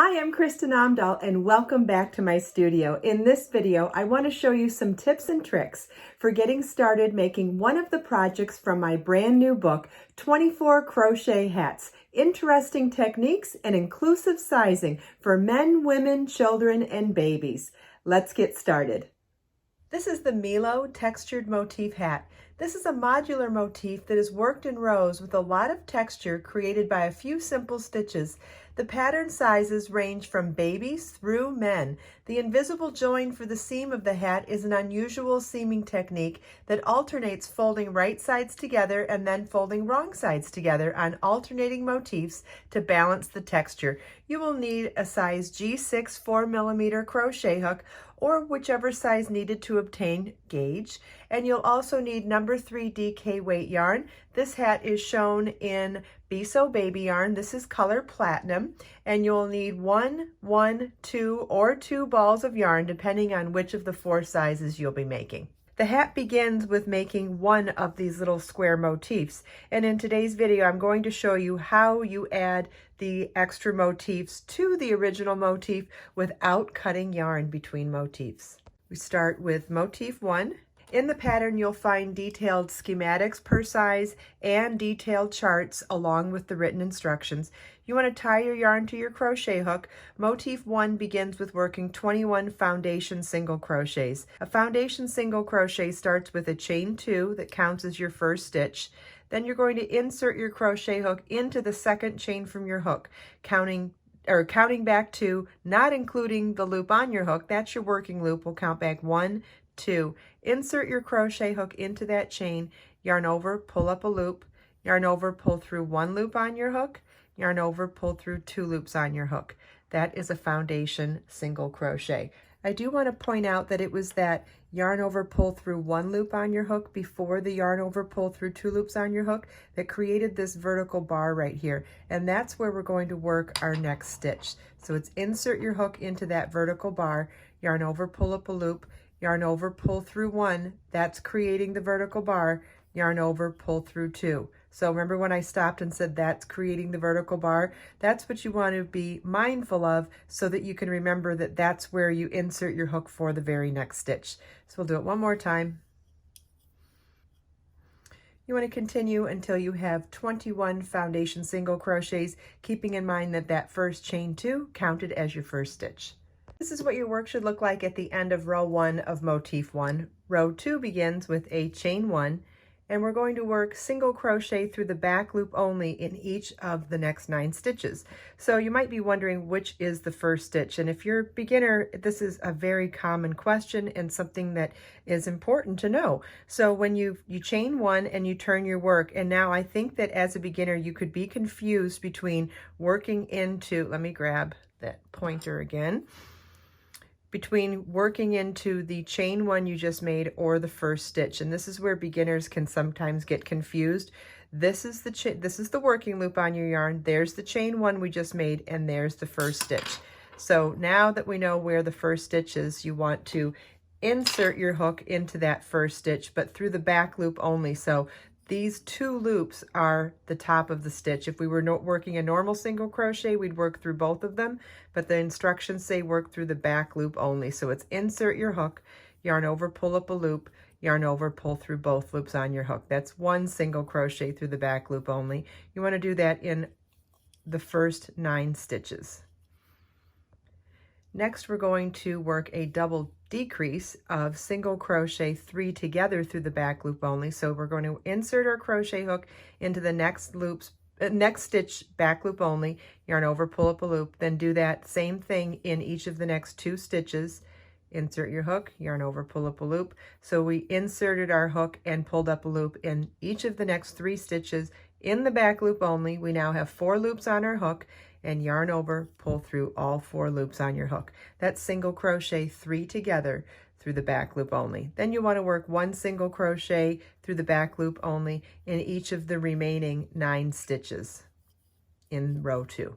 Hi, I'm Kristin Omdahl and welcome back to my studio. In this video, I want to show you some tips and tricks for getting started making one of the projects from my brand new book, 24 Crochet Hats, Interesting Techniques and Inclusive Sizing for Men, Women, Children, and Babies. Let's get started. This is the Milo Textured Motif Hat. This is a modular motif that is worked in rows with a lot of texture created by a few simple stitches. The pattern sizes range from babies through men. The invisible join for the seam of the hat is an unusual seaming technique that alternates folding right sides together and then folding wrong sides together on alternating motifs to balance the texture. You will need a size G6 4mm crochet hook or whichever size needed to obtain gauge. And you'll also need number 3 DK weight yarn. This hat is shown in Biso baby yarn. This is color platinum, and you'll need 1, 2, or 2 balls of yarn depending on which of the 4 sizes you'll be making. The hat begins with making one of these little square motifs, and in today's video I'm going to show you how you add the extra motifs to the original motif without cutting yarn between motifs. We start with motif 1. In the pattern, you'll find detailed schematics per size and detailed charts along with the written instructions. You want to tie your yarn to your crochet hook. Motif 1 begins with working 21 foundation single crochets. A foundation single crochet starts with a chain 2 that counts as your first stitch. Then you're going to insert your crochet hook into the second chain from your hook, counting back 2, not including the loop on your hook. That's your working loop. We'll count back 1, 2. Insert your crochet hook into that chain, yarn over, pull up a loop, yarn over, pull through 1 loop on your hook, yarn over, pull through 2 loops on your hook. That is a foundation single crochet. I do want to point out that it was that yarn over, pull through 1 loop on your hook before the yarn over, pull through 2 loops on your hook that created this vertical bar right here. And that's where we're going to work our next stitch. So it's insert your hook into that vertical bar, yarn over, pull up a loop, yarn over, pull through 1, that's creating the vertical bar, yarn over, pull through 2. So remember when I stopped and said that's creating the vertical bar? That's what you want to be mindful of so that you can remember that that's where you insert your hook for the very next stitch. So we'll do it one more time. You want to continue until you have 21 foundation single crochets, keeping in mind that that first chain 2 counted as your first stitch. This is what your work should look like at the end of row 1 of motif 1. Row 2 begins with a chain 1, and we're going to work single crochet through the back loop only in each of the next 9 stitches. So you might be wondering which is the first stitch, and if you're a beginner, this is a very common question and something that is important to know. So when you chain 1 and you turn your work, and now I think that as a beginner you could be confused between working into, let me grab that pointer again, between working into the chain 1 you just made or the first stitch. And this is where beginners can sometimes get confused. This is the working loop on your yarn. There's the chain 1 we just made, and there's the first stitch. So now that we know where the first stitch is, you want to insert your hook into that first stitch, but through the back loop only. So these 2 loops are the top of the stitch. If we were working a normal single crochet, we'd work through both of them, but the instructions say work through the back loop only. So it's insert your hook, yarn over, pull up a loop, yarn over, pull through both loops on your hook. That's 1 single crochet through the back loop only. You want to do that in the first 9 stitches. Next, we're going to work a double decrease of single crochet 3 together through the back loop only. So we're going to insert our crochet hook into the next stitch back loop only, yarn over, pull up a loop, then do that same thing in each of the next 2 stitches. Insert your hook, yarn over, pull up a loop. So we inserted our hook and pulled up a loop in each of the next 3 stitches in the back loop only. We now have 4 loops on our hook, and yarn over, pull through all 4 loops on your hook. That's single crochet 3 together through the back loop only. Then you want to work 1 single crochet through the back loop only in each of the remaining 9 stitches in row 2.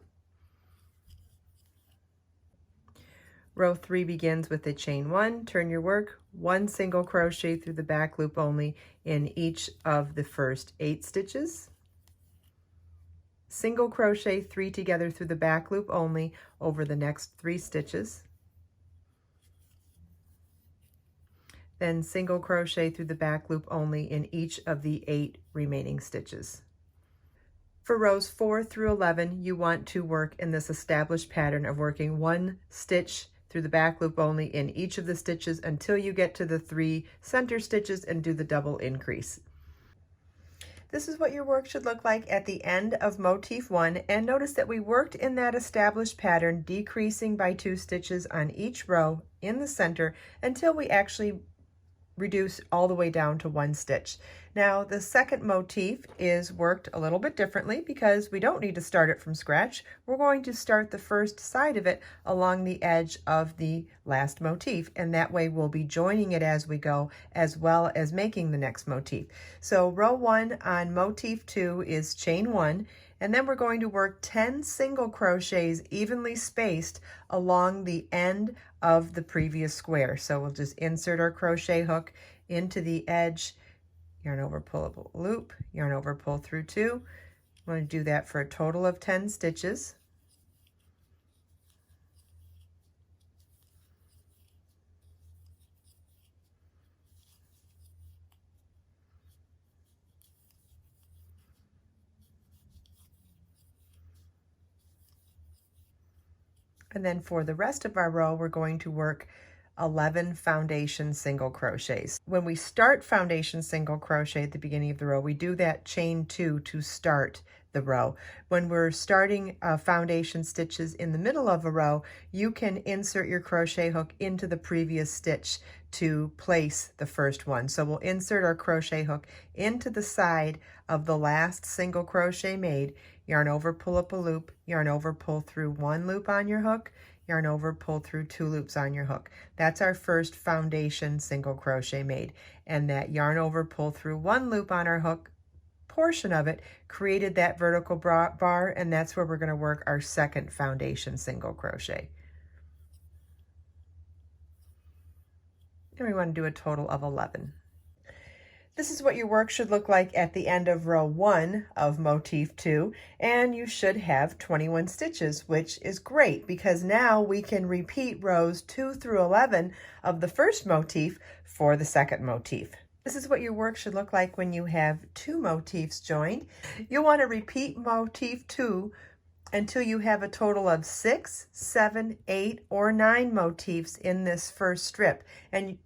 Row 3 begins with a chain 1, turn your work, 1 single crochet through the back loop only in each of the first 8 stitches. single crochet 3 together through the back loop only over the next 3 stitches, then single crochet through the back loop only in each of the 8 remaining stitches. For rows 4 through 11, you want to work in this established pattern of working 1 stitch through the back loop only in each of the stitches until you get to the 3 center stitches and do the double increase. This is what your work should look like at the end of motif 1, and notice that we worked in that established pattern, decreasing by 2 stitches on each row in the center until we actually reduce all the way down to 1 stitch. Now the second motif is worked a little bit differently because we don't need to start it from scratch. We're going to start the first side of it along the edge of the last motif, and that way we'll be joining it as we go as well as making the next motif. So row 1 on motif 2 is chain 1, and then we're going to work 10 single crochets evenly spaced along the end of the previous square. So we'll just insert our crochet hook into the edge, yarn over, pull up a loop, yarn over, pull through 2. I'm going to do that for a total of 10 stitches. And then for the rest of our row, we're going to work 11 foundation single crochets. When we start foundation single crochet at the beginning of the row, we do that chain 2 to start the row. When we're starting foundation stitches in the middle of a row, you can insert your crochet hook into the previous stitch to place the first one. So we'll insert our crochet hook into the side of the last single crochet made, yarn over, pull up a loop, yarn over, pull through 1 loop on your hook, yarn over, pull through 2 loops on your hook. That's our first foundation single crochet made. And that yarn over, pull through 1 loop on our hook portion of it created that vertical bar, and that's where we're going to work our second foundation single crochet. And we want to do a total of 11. This is what your work should look like at the end of row 1 of motif 2, and you should have 21 stitches, which is great because now we can repeat rows 2 through 11 of the first motif for the second motif. This is what your work should look like when you have 2 motifs joined. You'll want to repeat motif 2 until you have a total of 6, 7, 8, or 9 motifs in this first strip. And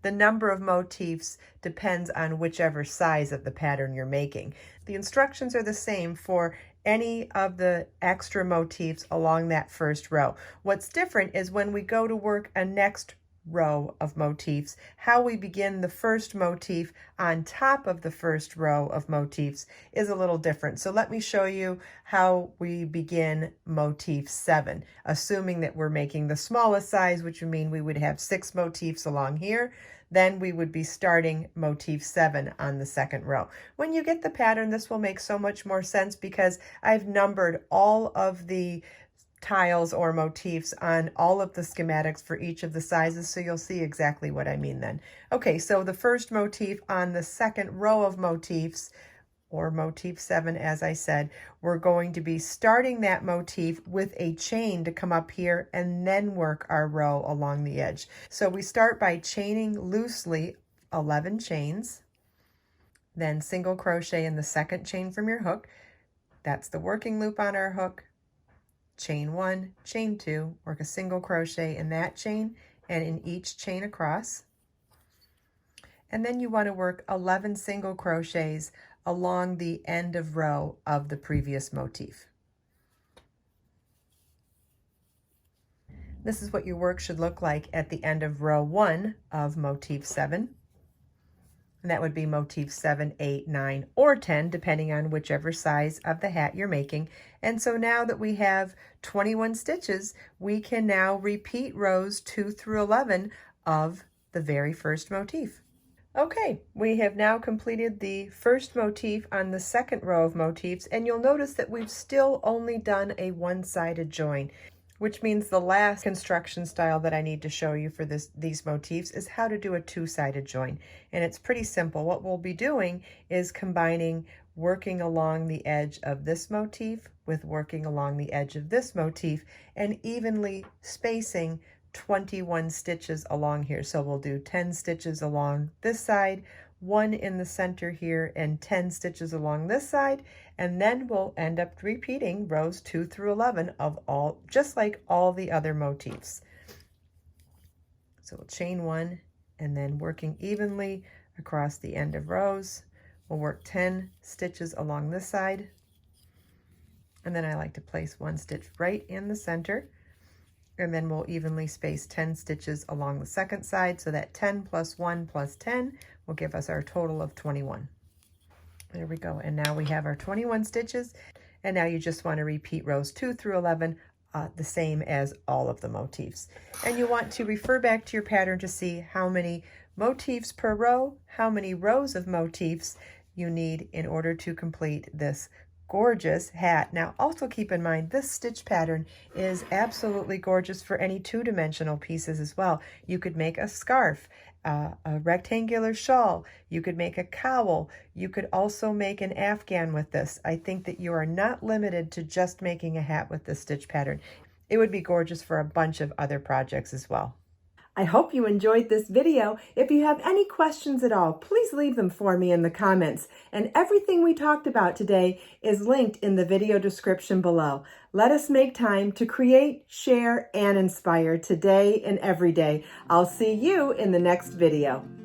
the number of motifs depends on whichever size of the pattern you're making. The instructions are the same for any of the extra motifs along that first row. What's different is when we go to work a next row of motifs, how we begin the first motif on top of the first row of motifs is a little different. So let me show you how we begin motif 7, assuming that we're making the smallest size, which would mean we would have 6 motifs along here. Then we would be starting motif 7 on the second row. When you get the pattern, this will make so much more sense because I've numbered all of the tiles or motifs on all of the schematics for each of the sizes, so you'll see exactly what I mean then. Okay, so the first motif on the second row of motifs, or motif 7, as I said, we're going to be starting that motif with a chain to come up here and then work our row along the edge. So we start by chaining loosely 11 chains, then single crochet in the second chain from your hook. That's the working loop on our hook. Chain 1, chain 2, work a single crochet in that chain and in each chain across. And then you want to work 11 single crochets along the end of row of the previous motif. This is what your work should look like at the end of row 1 of motif 7. And that would be motif 7, 8, 9, or 10, depending on whichever size of the hat you're making. And so now that we have 21 stitches, we can now repeat rows 2 through 11 of the very first motif. Okay, we have now completed the first motif on the second row of motifs, and you'll notice that we've still only done a one-sided join, which means the last construction style that I need to show you for these motifs is how to do a two-sided join. And it's pretty simple. What we'll be doing is combining working along the edge of this motif with working along the edge of this motif and evenly spacing 21 stitches along here. So we'll do 10 stitches along this side, 1 in the center here, and 10 stitches along this side, and then we'll end up repeating rows 2 through 11 of all, just like all the other motifs. So we'll chain 1 and then working evenly across the end of rows. We'll work 10 stitches along this side, and then I like to place 1 stitch right in the center, and then we'll evenly space 10 stitches along the second side, so that 10 plus 1 plus 10 will give us our total of 21. There we go, and now we have our 21 stitches, and now you just want to repeat rows 2 through 11 the same as all of the motifs. And you want to refer back to your pattern to see how many motifs per row, how many rows of motifs you need in order to complete this gorgeous hat. Now also keep in mind this stitch pattern is absolutely gorgeous for any two-dimensional pieces as well. You could make a scarf, a rectangular shawl, you could make a cowl, you could also make an afghan with this. I think that you are not limited to just making a hat with this stitch pattern. It would be gorgeous for a bunch of other projects as well. I hope you enjoyed this video. If you have any questions at all, please leave them for me in the comments. And everything we talked about today is linked in the video description below. Let us make time to create, share, and inspire today and every day. I'll see you in the next video.